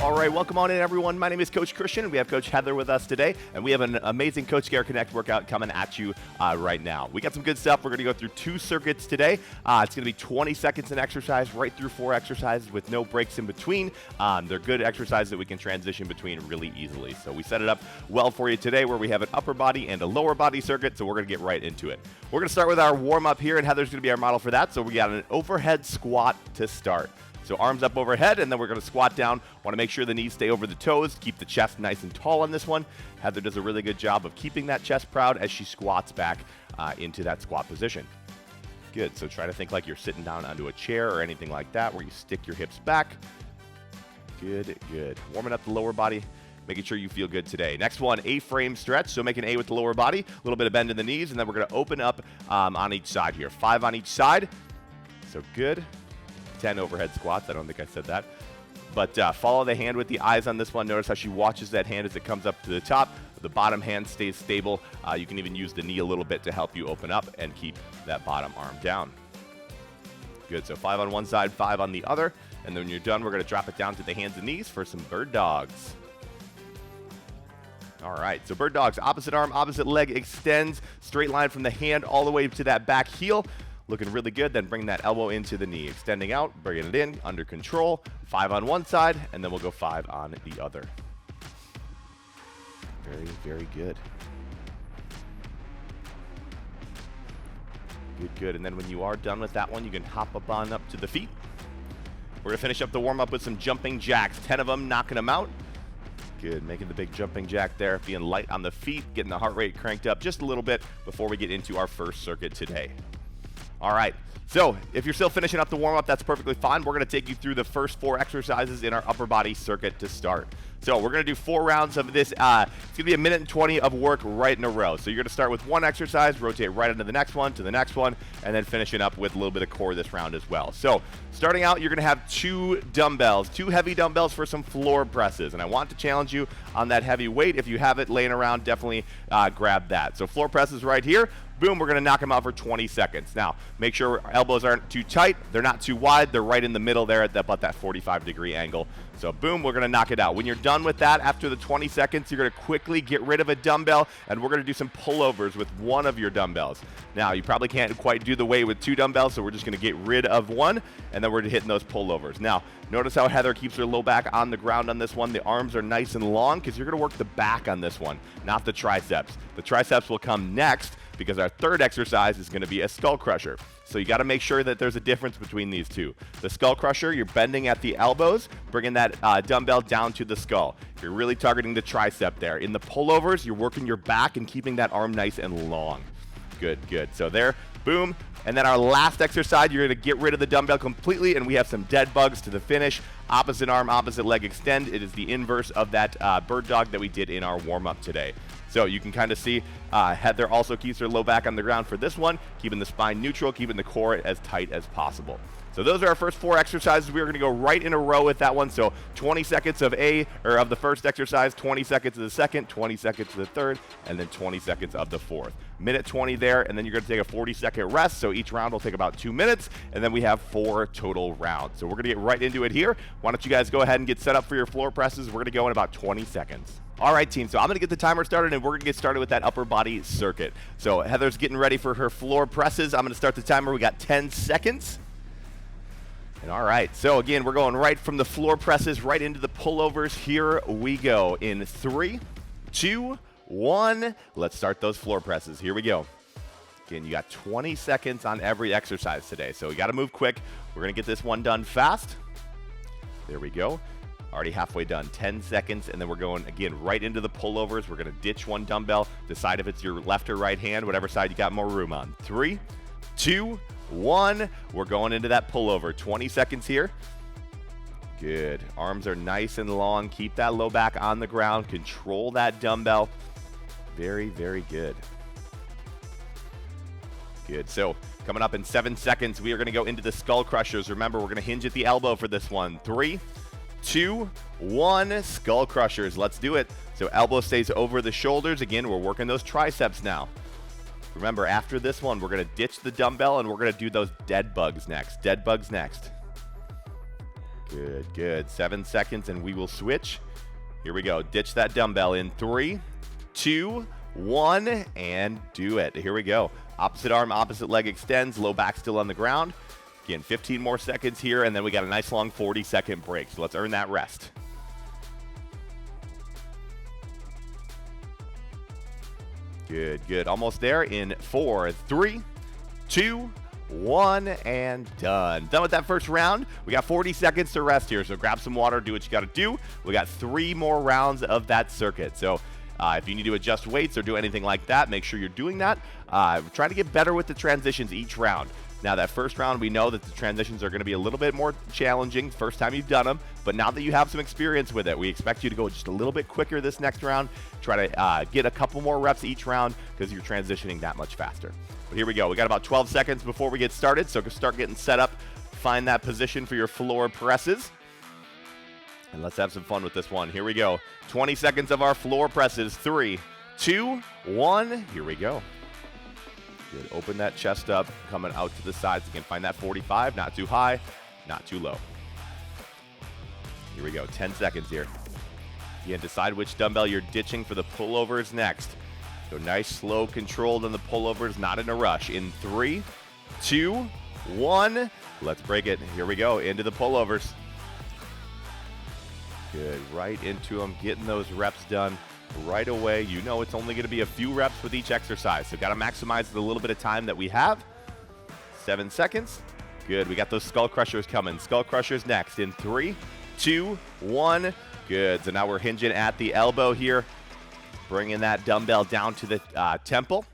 All right, welcome on in, everyone. My name is Coach Christian, and we have Coach Heather with us today, and we have an amazing Coach Care Connect workout coming at you right now. We got some good stuff. We're going to go through 2 circuits today. It's going to be 20 seconds in exercise, right through 4 exercises with no breaks in between. They're good exercises that we can transition between really easily. So we set it up well for you today where we have an upper body and a lower body circuit, so we're going to get right into it. We're going to start with our warm-up here, and Heather's going to be our model for that. So we got an overhead squat to start. So arms up overhead, and then we're going to squat down. Want to make sure the knees stay over the toes. Keep the chest nice and tall on this one. Heather does a really good job of keeping that chest proud as she squats back into that squat position. Good. So try to think like you're sitting down onto a chair or anything like that where you stick your hips back. Good, good. Warming up the lower body, making sure you feel good today. Next one, A-frame stretch. So make an A with the lower body, a little bit of bend in the knees, and then we're going to open up on each side here. 5 on each side. So good. 10 overhead squats. I don't think I said that. But follow the hand with the eyes on this one. Notice how she watches that hand as it comes up to the top. The bottom hand stays stable. You can even use the knee a little bit to help you open up and keep that bottom arm down. Good. So 5 on one side, 5 on the other. And then when you're done, we're going to drop it down to the hands and knees for some bird dogs. All right, so bird dogs, opposite arm, opposite leg extends, straight line from the hand all the way to that back heel. Looking really good, then bring that elbow into the knee. Extending out, bringing it in, under control. 5 on one side, and then we'll go 5 on the other. Very, very good. Good, good. And then when you are done with that one, you can hop up to the feet. We're going to finish up the warm-up with some jumping jacks. 10 of them, knocking them out. Good, making the big jumping jack there. Being light on the feet, getting the heart rate cranked up just a little bit before we get into our first circuit today. All right, so if you're still finishing up the warm-up, that's perfectly fine. We're going to take you through the first 4 exercises in our upper body circuit to start. So we're going to do 4 rounds of this. It's going to be 1 minute and 20 of work right in a row. So you're going to start with one exercise, rotate right into the next one, to the next one, and then finishing up with a little bit of core this round as well. So starting out, you're going to have 2 dumbbells, 2 heavy dumbbells for some floor presses. And I want to challenge you on that heavy weight. If you have it laying around, definitely grab that. So floor presses right here. Boom, we're going to knock them out for 20 seconds. Now, make sure our elbows aren't too tight. They're not too wide. They're right in the middle there at about that 45-degree angle. So boom, we're going to knock it out. When you're done with that, after the 20 seconds, you're going to quickly get rid of a dumbbell, and we're going to do some pullovers with one of your dumbbells. Now, you probably can't quite do the weight with 2 dumbbells, so we're just going to get rid of one, and then we're hitting those pullovers. Now, notice how Heather keeps her low back on the ground on this one. The arms are nice and long because you're going to work the back on this one, not the triceps. The triceps will come next, because our third exercise is going to be a skull crusher. So you got to make sure that there's a difference between these two. The skull crusher, you're bending at the elbows, bringing that dumbbell down to the skull. You're really targeting the tricep there. In the pullovers, you're working your back and keeping that arm nice and long. Good, good. So there, boom. And then our last exercise, you're going to get rid of the dumbbell completely, and we have some dead bugs to the finish. Opposite arm, opposite leg extend. It is the inverse of that bird dog that we did in our warm-up today. So you can kind of see Heather also keeps her low back on the ground for this one, keeping the spine neutral, keeping the core as tight as possible. So those are our first 4 exercises. We're going to go right in a row with that one. So 20 seconds of the first exercise, 20 seconds of the second, 20 seconds of the third, and then 20 seconds of the fourth. Minute 20 there, and then you're going to take a 40-second rest. So each round will take about 2 minutes, and then we have 4 total rounds. So we're going to get right into it here. Why don't you guys go ahead and get set up for your floor presses. We're going to go in about 20 seconds. All right, team, so I'm going to get the timer started, and we're going to get started with that upper body circuit. So Heather's getting ready for her floor presses. I'm going to start the timer. We got 10 seconds. And all right, so again, we're going right from the floor presses right into the pullovers. Here we go in 3, 2, 1. Let's start those floor presses. Here we go. Again, you got 20 seconds on every exercise today, so we got to move quick. We're going to get this one done fast. There we go. Already halfway done, 10 seconds, and then we're going, again, right into the pullovers. We're going to ditch one dumbbell, decide if it's your left or right hand, whatever side you got more room on. 3, 2, 1. We're going into that pullover. 20 seconds here. Good. Arms are nice and long. Keep that low back on the ground. Control that dumbbell. Very, very good. Good. So coming up in 7 seconds, we are going to go into the skull crushers. Remember, we're going to hinge at the elbow for this one. 3, 2, 1. Skull crushers. Let's do it. So elbow stays over the shoulders. Again, we're working those triceps now. Remember, after this one, we're going to ditch the dumbbell and we're going to do those dead bugs next. Dead bugs next. Good, good. 7 seconds, and we will switch. Here we go. Ditch that dumbbell in 3, 2, 1, and do it. Here we go. Opposite arm, opposite leg extends. Low back still on the ground. Again, 15 more seconds here, and then we got a nice long 40-second break. So let's earn that rest. Good, good. Almost there in 4, 3, 2, 1, and done. Done with that first round. We got 40 seconds to rest here, so grab some water, do what you got to do. We got 3 more rounds of that circuit. So if you need to adjust weights or do anything like that, make sure you're doing that. Try to get better with the transitions each round. Now, that first round, we know that the transitions are going to be a little bit more challenging first time you've done them, but now that you have some experience with it, we expect you to go just a little bit quicker this next round. Try to get a couple more reps each round because you're transitioning that much faster. But here we go. We got about 12 seconds before we get started, so start getting set up. Find that position for your floor presses. And let's have some fun with this one. Here we go. 20 seconds of our floor presses. 3, 2, 1. Here we go. Good. Open that chest up, coming out to the sides. You can find that 45, not too high, not too low. Here we go, 10 seconds here. Again, decide which dumbbell you're ditching for the pullovers next. So nice, slow, controlled on the pullovers, not in a rush. In 3, 2, 1, let's break it. Here we go, into the pullovers. Good, right into them, getting those reps done right away. You know it's only going to be a few reps with each exercise, so got to maximize the little bit of time that we have. 7 seconds. Good. We got those skull crushers coming. Skull crushers next in 3, 2, 1. Good. So now we're hinging at the elbow here, bringing that dumbbell down to the temple,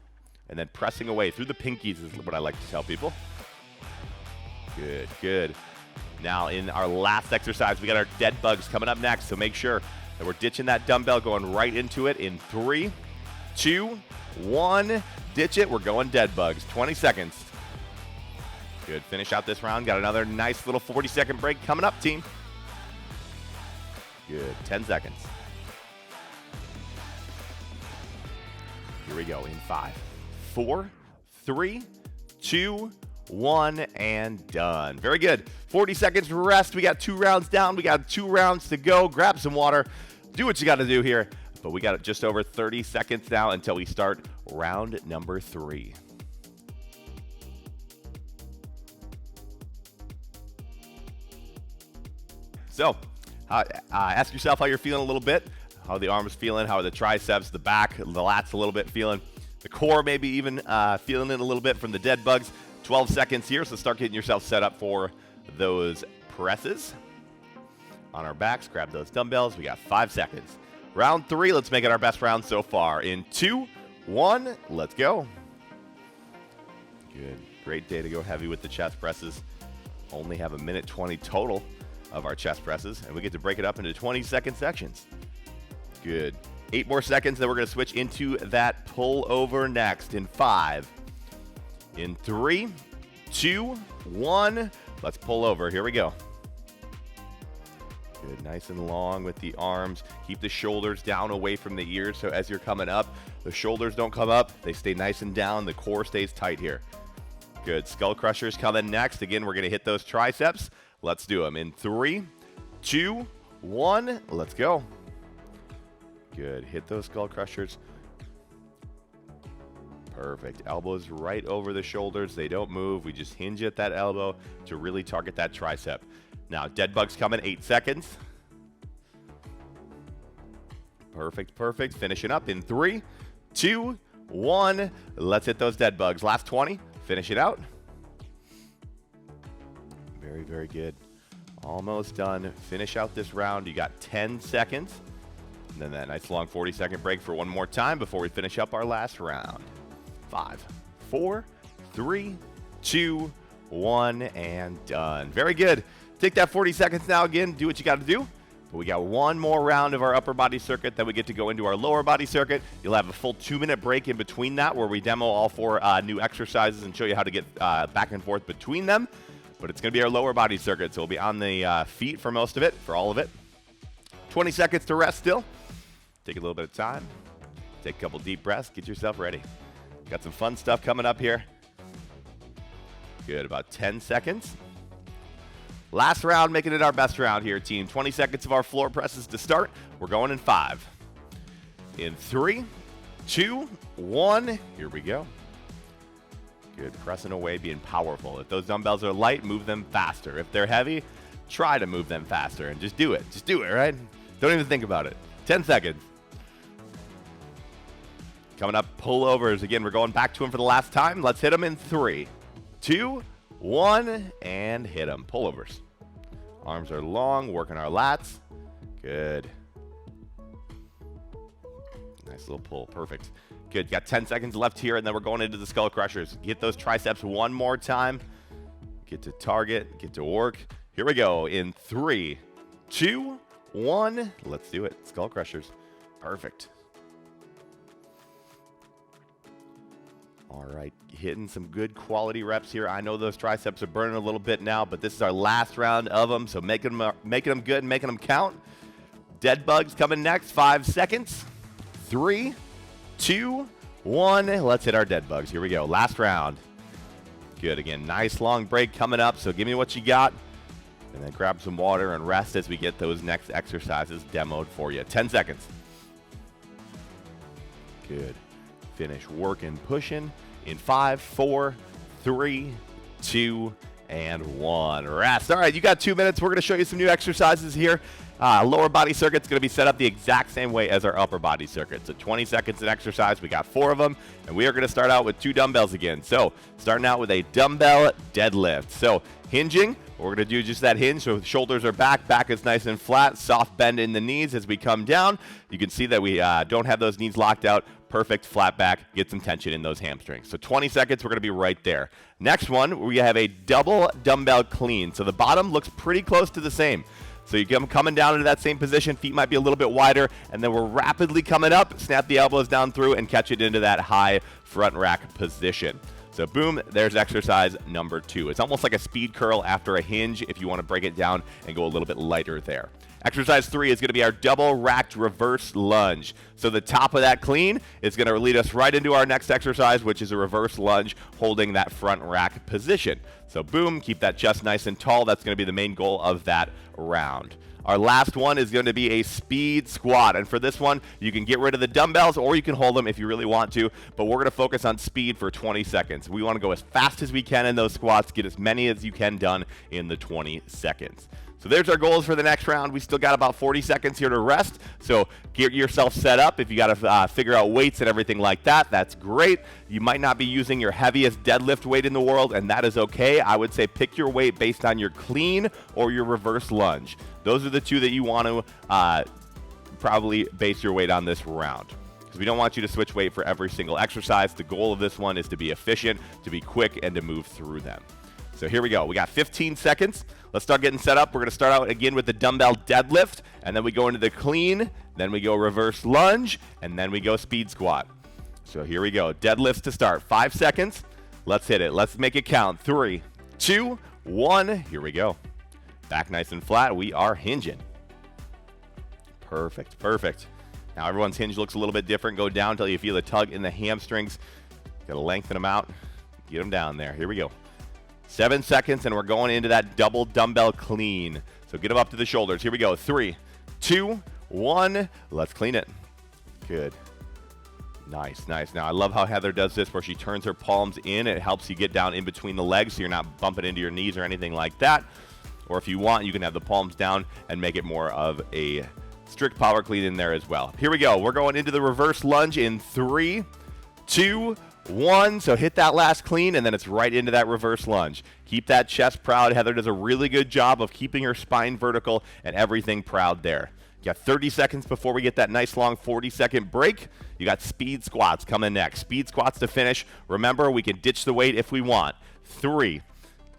and then pressing away through the pinkies is what I like to tell people. Good. Good. Now in our last exercise, we got our dead bugs coming up next, so make sure that we're ditching that dumbbell, going right into it in 3, 2, 1. Ditch it. We're going dead bugs. 20 seconds. Good. Finish out this round. Got another nice little 40-second break coming up, team. Good. 10 seconds. Here we go in 5, 4, 3, 2, 1, and done. Very good. 40 seconds rest. We got 2 rounds down. We got 2 rounds to go. Grab some water. Do what you got to do here. But we got just over 30 seconds now until we start round number 3. So, ask yourself how you're feeling a little bit. How are the arms feeling? How are the triceps, the back, the lats a little bit feeling? The core maybe even feeling it a little bit from the dead bugs. 12 seconds here, so start getting yourself set up for those presses. On our backs, grab those dumbbells. We got 5 seconds. Round 3, let's make it our best round so far. In 2, 1, let's go. Good. Great day to go heavy with the chest presses. Only have 1:20 total of our chest presses, and we get to break it up into 20-second sections. Good. 8 more seconds, then we're going to switch into that pull over next in 5. In 3, 2, 1, let's pull over. Here we go. Good, nice and long with the arms. Keep the shoulders down away from the ears, so as you're coming up, the shoulders don't come up. They stay nice and down. The core stays tight here. Good, skull crushers coming next. Again, we're going to hit those triceps. Let's do them in 3, 2, 1, let's go. Good, hit those skull crushers. Perfect. Elbows right over the shoulders. They don't move. We just hinge at that elbow to really target that tricep. Now, dead bugs coming, 8 seconds. Perfect, perfect. Finishing up in 3, 2, 1. Let's hit those dead bugs. Last 20. Finish it out. Very, very good. Almost done. Finish out this round. You got 10 seconds. And then that nice long 40-second break for one more time before we finish up our last round. 5, 4, 3, 2, 1, and done. Very good. Take that 40 seconds now again. Do what you got to do. But we got one more round of our upper body circuit. Then we get to go into our lower body circuit. You'll have a full 2-minute break in between that where we demo all 4 new exercises and show you how to get back and forth between them. But it's going to be our lower body circuit, so we'll be on the feet for most of it, for all of it. 20 seconds to rest still. Take a little bit of time. Take a couple deep breaths. Get yourself ready. Got some fun stuff coming up here. Good, about 10 seconds. Last round, making it our best round here, team. 20 seconds of our floor presses to start. We're going in 5. In 3, 2, 1. Here we go. Good. Pressing away, being powerful. If those dumbbells are light, move them faster. If they're heavy, try to move them faster. And just do it. Just do it, right? Don't even think about it. 10 seconds. Coming up, pullovers. Again, we're going back to them for the last time. Let's hit them in 3, 2, 1, and hit them. Pullovers. Arms are long, working our lats. Good. Nice little pull. Perfect. Good. Got 10 seconds left here, and then we're going into the skull crushers. Get those triceps one more time. Get to target. Get to work. Here we go. In 3, 2, 1. Let's do it. Skull crushers. Perfect. All right, hitting some good quality reps here. I know those triceps are burning a little bit now, but this is our last round of them, so making them good and making them count. Dead bugs coming next. 5 seconds. 3, 2, 1. Let's hit our dead bugs. Here we go. Last round. Good. Again, nice long break coming up, so give me what you got. And then grab some water and rest as we get those next exercises demoed for you. 10 seconds. Good. Finish working, pushing in 5, 4, 3, 2, and 1. Rest. All right, you got 2 minutes. We're going to show you some new exercises here. Lower body circuit's going to be set up the exact same way as our upper body circuit. So 20 seconds an exercise. We got 4 of them, and we are going to start out with 2 dumbbells again. So starting out with a dumbbell deadlift. So hinging, we're going to do just that hinge. So the shoulders are back is nice and flat, soft bend in the knees as we come down. You can see that we don't have those knees locked out. Perfect, flat back, get some tension in those hamstrings. So 20 seconds, we're going to be right there. Next one, we have a double dumbbell clean. So the bottom looks pretty close to the same. So you come coming down into that same position, feet might be a little bit wider, and then we're rapidly coming up, snap the elbows down through, and catch it into that high front rack position. So boom, there's exercise number 2. It's almost like a speed curl after a hinge if you want to break it down and go a little bit lighter there. Exercise 3 is going to be our double racked reverse lunge. So the top of that clean is going to lead us right into our next exercise, which is a reverse lunge holding that front rack position. So boom, keep that chest nice and tall. That's going to be the main goal of that round. Our last one is going to be a speed squat. And for this one, you can get rid of the dumbbells or you can hold them if you really want to. But we're going to focus on speed for 20 seconds. We want to go as fast as we can in those squats, get as many as you can done in the 20 seconds. So there's our goals for the next round. We still got about 40 seconds here to rest. So get yourself set up. If you got to figure out weights and everything like that, that's great. You might not be using your heaviest deadlift weight in the world, and that is okay. I would say pick your weight based on your clean or your reverse lunge. Those are the 2 that you want to probably base your weight on this round, because we don't want you to switch weight for every single exercise. The goal of this one is to be efficient, to be quick, and to move through them. So here we go. We got 15 seconds. Let's start getting set up. We're going to start out again with the dumbbell deadlift, and then we go into the clean, then we go reverse lunge, and then we go speed squat. So here we go. Deadlifts to start. 5 seconds. Let's hit it. Let's make it count. 3, 2, 1. Here we go. Back nice and flat. We are hinging. Perfect. Perfect. Now everyone's hinge looks a little bit different. Go down until you feel the tug in the hamstrings. Got to lengthen them out. Get them down there. Here we go. 7 seconds, and we're going into that double dumbbell clean. So get them up to the shoulders. Here we go. 3, 2, 1. Let's clean it. Good. Nice, nice. Now, I love how Heather does this where she turns her palms in. It helps you get down in between the legs so you're not bumping into your knees or anything like that. Or if you want, you can have the palms down and make it more of a strict power clean in there as well. Here we go. We're going into the reverse lunge in 3, 2, 1. So hit that last clean, and then it's right into that reverse lunge. Keep that chest proud. Heather does a really good job of keeping her spine vertical and everything proud there. You got 30 seconds before we get that nice long 40-second break. You got speed squats coming next. Speed squats to finish. Remember, we can ditch the weight if we want. 3,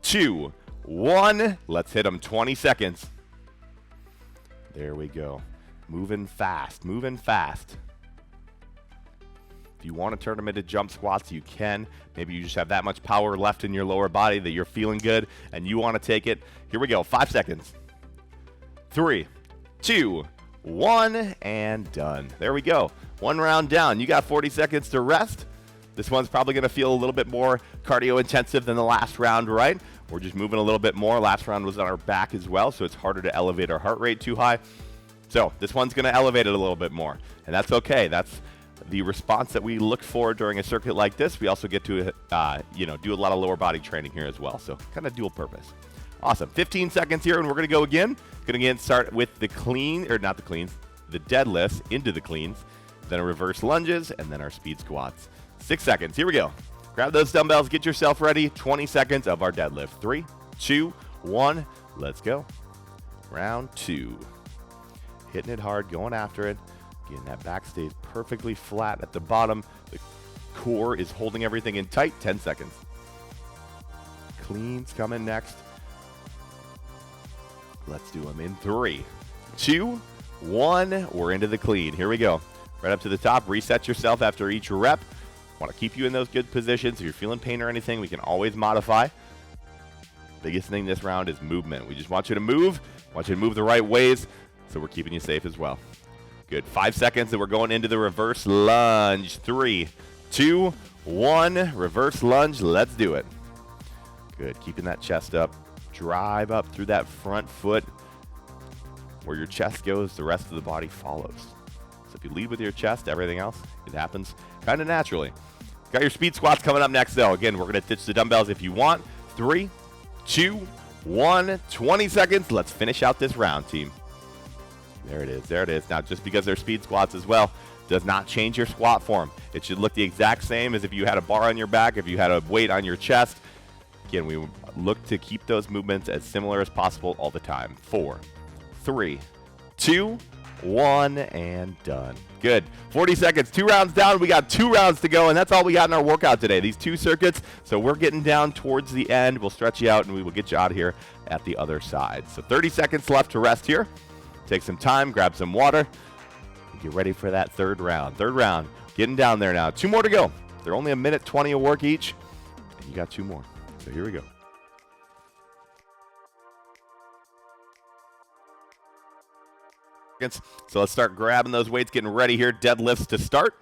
2, 1. Let's hit them. 20 seconds. There we go. Moving fast. Moving fast. If you want to turn them into jump squats, you can. Maybe you just have that much power left in your lower body that you're feeling good and you want to take it. Here we go. 5 seconds. 3, 2, 1, and done. There we go. One round down. You got 40 seconds to rest. This one's probably going to feel a little bit more cardio intensive than the last round, right? We're just moving a little bit more. Last round was on our back as well, so it's harder to elevate our heart rate too high. So this one's going to elevate it a little bit more, and that's okay. That's the response that we look for during a circuit like this. We also get to, do a lot of lower body training here as well. So kind of dual purpose. Awesome. 15 seconds here, and we're going to go again. Going to again start with the clean, or not the cleans, the deadlifts into the cleans, then a reverse lunges, and then our speed squats. 6 seconds. Here we go. Grab those dumbbells. Get yourself ready. 20 seconds of our deadlift. 3, 2, 1. Let's go. Round 2. Hitting it hard, going after it. Again, that back stays perfectly flat at the bottom. The core is holding everything in tight. 10 seconds. Cleans coming next. Let's do them in 3, 2, 1. We're into the clean. Here we go. Right up to the top. Reset yourself after each rep. Want to keep you in those good positions. If you're feeling pain or anything, we can always modify. Biggest thing this round is movement. We just want you to move. Want you to move the right ways, so we're keeping you safe as well. Good. 5 seconds, and we're going into the reverse lunge. 3, 2, 1. Reverse lunge. Let's do it. Good. Keeping that chest up. Drive up through that front foot. Where your chest goes, the rest of the body follows. So if you lead with your chest, everything else, it happens kind of naturally. Got your speed squats coming up next, though. Again, we're going to ditch the dumbbells if you want. 3, 2, 1. 20 seconds. Let's finish out this round, team. There it is. There it is. Now, just because they're speed squats as well does not change your squat form. It should look the exact same as if you had a bar on your back, if you had a weight on your chest. Again, we look to keep those movements as similar as possible all the time. 4, 3, 2, 1, and done. Good. 40 seconds. 2 rounds down. We got 2 rounds to go, and that's all we got in our workout today. These 2 circuits. So we're getting down towards the end. We'll stretch you out, and we will get you out of here at the other side. So 30 seconds left to rest here. Take some time. Grab some water. And get ready for that third round. Third round. Getting down there now. 2 more to go. They're only 1:20 of work each, and you got 2 more. So here we go. So let's start grabbing those weights, getting ready here. Deadlifts to start.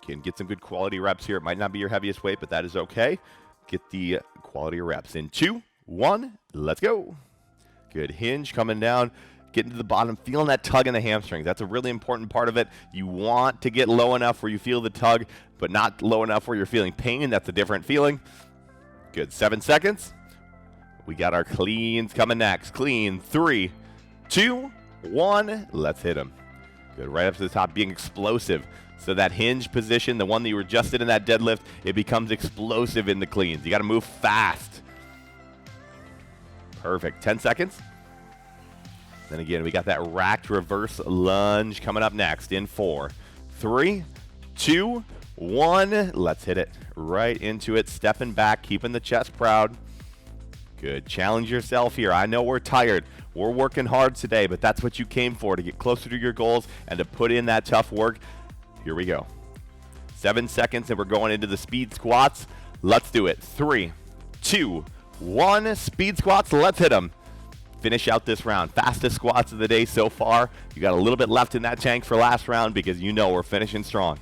Can get some good quality reps here. It might not be your heaviest weight, but that is okay. Get the quality reps in 2, 1. Let's go. Good. Hinge coming down. Getting to the bottom, feeling that tug in the hamstrings. That's a really important part of it. You want to get low enough where you feel the tug, but not low enough where you're feeling pain. That's a different feeling. Good. 7 seconds. We got our cleans coming next. Clean. 3, 2, 1. Let's hit them. Good. Right up to the top, being explosive. So that hinge position, the one that you were just in that deadlift, it becomes explosive in the cleans. You got to move fast. Perfect. 10 seconds. Then again, we got that racked reverse lunge coming up next in 4, 3, 2, 1. Let's hit it right into it. Stepping back, keeping the chest proud. Good. Challenge yourself here. I know we're tired. We're working hard today, but that's what you came for, to get closer to your goals and to put in that tough work. Here we go. 7 seconds, and we're going into the speed squats. Let's do it. 3, 2, 1. Speed squats. Let's hit them. Finish out this round. Fastest squats of the day so far. You got a little bit left in that tank for last round because you know we're finishing strong.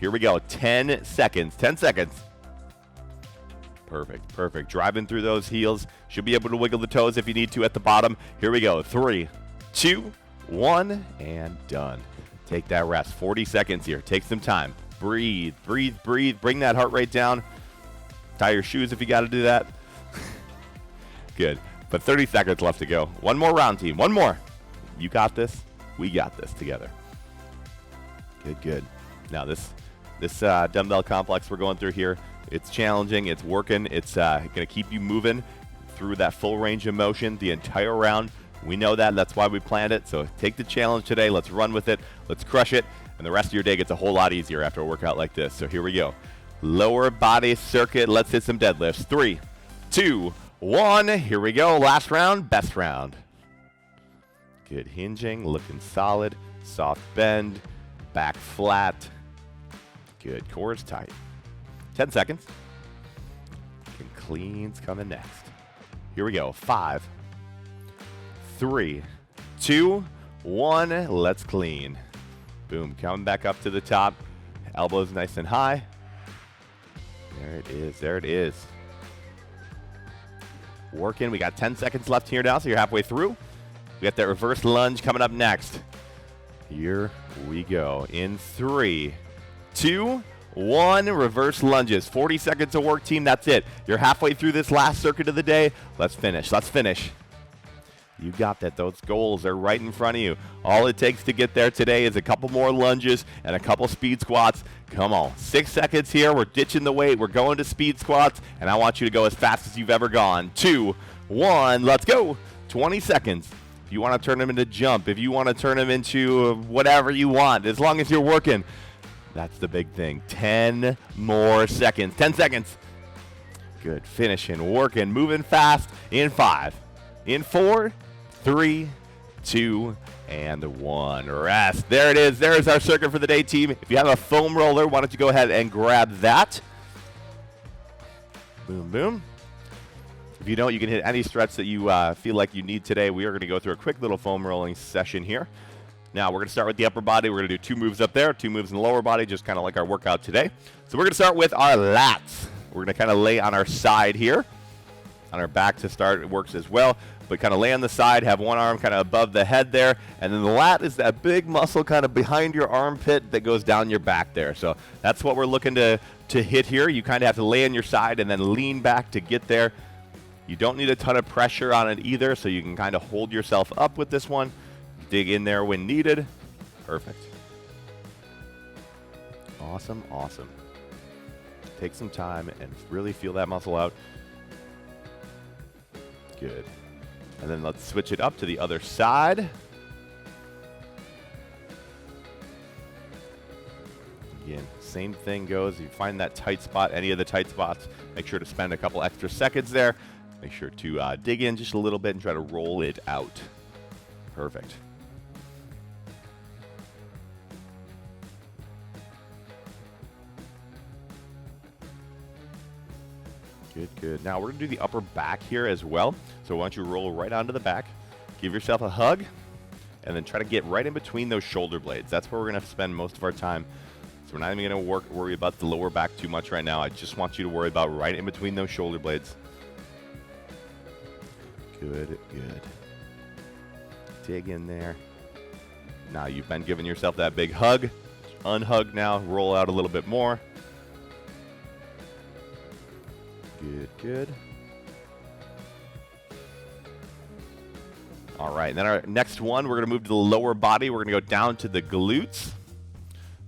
Here we go. 10 seconds. 10 seconds. Perfect. Perfect. Driving through those heels. Should be able to wiggle the toes if you need to at the bottom. Here we go. 3, 2, 1, and done. Take that rest. 40 seconds here. Take some time. Breathe. Breathe. Breathe. Bring that heart rate down. Tie your shoes if you got to do that. Good. But 30 seconds left to go. One more round, team. One more. You got this. We got this together. Good, good. Now this dumbbell complex we're going through here, it's challenging. It's working. It's going to keep you moving through that full range of motion the entire round. We know that. That's why we planned it. So take the challenge today. Let's run with it. Let's crush it. And the rest of your day gets a whole lot easier after a workout like this. So here we go. Lower body circuit. Let's hit some deadlifts. 3, 2, 1. Here we go. Last round. Best round. Good. Hinging. Looking solid. Soft bend. Back flat. Good. Core is tight. 10 seconds. And cleans coming next. Here we go. 5, 3, 2, 1. Let's clean. Boom. Coming back up to the top. Elbows nice and high. There it is. There it is. Working. We got 10 seconds left here now, so you're halfway through. We got that reverse lunge coming up next. Here we go. In 3, 2, 1. Reverse lunges. 40 seconds of work, team. That's it. You're halfway through this last circuit of the day. Let's finish. Let's finish. You got that. Those goals are right in front of you. All it takes to get there today is a couple more lunges and a couple speed squats. Come on. 6 seconds here. We're ditching the weight. We're going to speed squats, and I want you to go as fast as you've ever gone. 2, 1. Let's go. 20 seconds. If you want to turn them into jump, if you want to turn them into whatever you want, as long as you're working. That's the big thing. 10 more seconds. 10 seconds. Good. Finishing, working, moving fast. In 5, in 4, 3, 2, and 1. Rest. There it is. There is our circuit for the day, team. If you have a foam roller, why don't you go ahead and grab that. Boom, boom. If you don't, you can hit any stretch that you feel like you need today. We are going to go through a quick little foam rolling session here. Now, we're going to start with the upper body. We're going to do 2 moves up there, 2 moves in the lower body, just kind of like our workout today. So we're going to start with our lats. We're going to kind of lay on our side here. On our back to start, it works as well. But kind of lay on the side, have one arm kind of above the head there. And then the lat is that big muscle kind of behind your armpit that goes down your back there. So that's what we're looking to hit here. You kind of have to lay on your side and then lean back to get there. You don't need a ton of pressure on it either, so you can kind of hold yourself up with this one. Dig in there when needed. Perfect. Awesome, awesome. Take some time and really feel that muscle out. Good. And then let's switch it up to the other side. Again, same thing goes. You find that tight spot, any of the tight spots, make sure to spend a couple extra seconds there. Make sure to dig in just a little bit and try to roll it out. Perfect. Good, good. Now we're going to do the upper back here as well. So why don't you roll right onto the back, give yourself a hug, and then try to get right in between those shoulder blades. That's where we're going to spend most of our time. So we're not even going to worry about the lower back too much right now. I just want you to worry about right in between those shoulder blades. Good, good. Dig in there. Now you've been giving yourself that big hug. Unhug now. Roll out a little bit more. Good, good. All right, and then our next one, we're going to move to the lower body. We're going to go down to the glutes.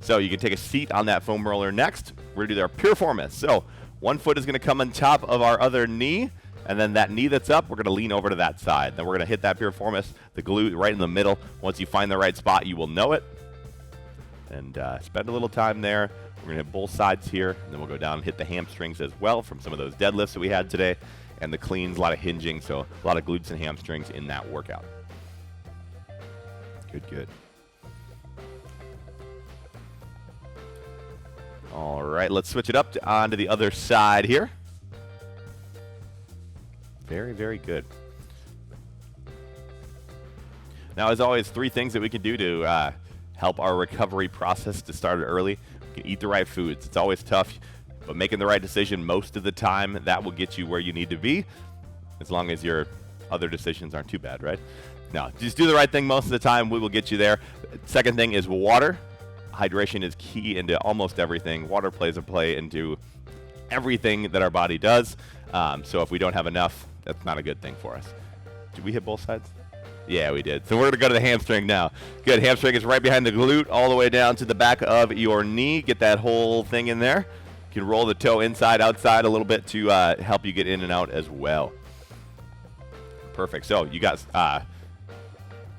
So you can take a seat on that foam roller next. We're going to do our Piriformis. So one foot is going to come on top of our other knee, and then that knee that's up, we're going to lean over to that side. Then we're going to hit that Piriformis, the glute right in the middle. Once you find the right spot, you will know it. And spend a little time there. We're going to hit both sides here, and then we'll go down and hit the hamstrings as well from some of those deadlifts that we had today, and the cleans, a lot of hinging, so a lot of glutes and hamstrings in that workout. Good, good. All right, let's switch it up onto the other side here. Very, very good. Now, as always, 3 things that we can do to help our recovery process to start early. You can eat the right foods. It's always tough, but making the right decision most of the time, that will get you where you need to be, as long as your other decisions aren't too bad, right? No, just do the right thing most of the time. We will get you there. Second thing is water. Hydration is key into almost everything. Water plays a play into everything that our body does. So if we don't have enough, that's not a good thing for us. Did we hit both sides? Yeah, we did. So we're going to go to the hamstring now. Good. Hamstring is right behind the glute all the way down to the back of your knee. Get that whole thing in there. You can roll the toe inside, outside a little bit to help you get in and out as well. Perfect. So you got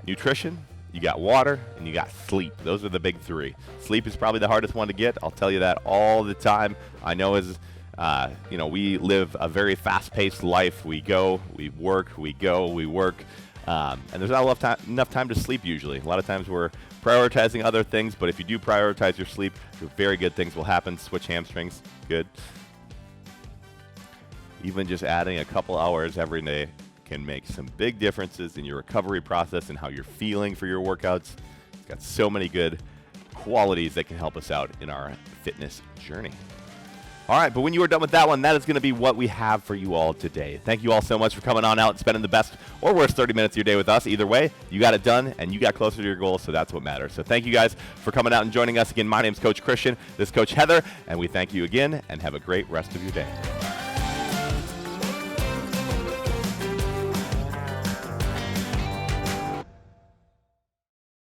nutrition, you got water, and you got sleep. Those are the big 3. Sleep is probably the hardest one to get. I'll tell you that all the time. I know as we live a very fast-paced life. We go, we work, we go, we work. And there's not enough time to sleep usually. A lot of times we're prioritizing other things, but if you do prioritize your sleep, very good things will happen. Switch hamstrings. Good. Even just adding a couple hours every day can make some big differences in your recovery process and how you're feeling for your workouts. It's got so many good qualities that can help us out in our fitness journey. All right, but when you are done with that one, that is going to be what we have for you all today. Thank you all so much for coming on out and spending the best or worst 30 minutes of your day with us. Either way, you got it done, and you got closer to your goals, so that's what matters. So thank you guys for coming out and joining us. Again, my name's Coach Christian. This is Coach Heather, and we thank you again, and have a great rest of your day.